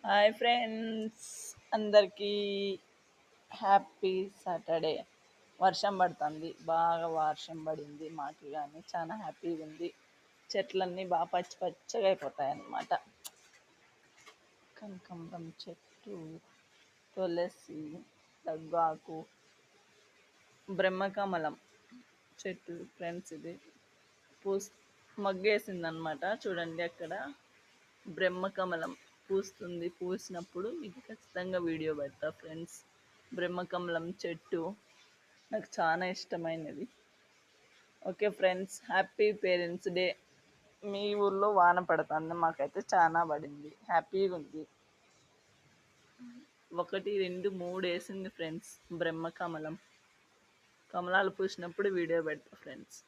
Hi friends, అందరికీ happy Saturday. వర్షం పడుతుంది, బాగా వర్షం పడింది మాకు, కానీ చాలా హ్యాపీగా ఉంది. చెట్లన్నీ బాగా పచ్చి పచ్చగా అయిపోతాయి అన్నమాట. కనకాంబరం చెట్టు, తులసి, దగ్గాకు, బ్రహ్మకమలం చెట్టు ఫ్రెండ్స్. ఇది పూస్ మగ్గేసిందనమాట. చూడండి అక్కడ బ్రహ్మకమలం పూస్తుంది. పూసినప్పుడు మీకు ఖచ్చితంగా వీడియో పెడతా ఫ్రెండ్స్. బ్రహ్మకమలం చెట్టు నాకు చాలా ఇష్టమైనది. Okay friends, happy parents day. మీ ఊర్లో వాన పడుతుంది, మాకైతే చాలా పడింది, హ్యాపీగా ఉంది. 1 2 3 వేసింది ఫ్రెండ్స్. బ్రహ్మకమలం కమలాలు పూసినప్పుడు వీడియో పెడతా ఫ్రెండ్స్.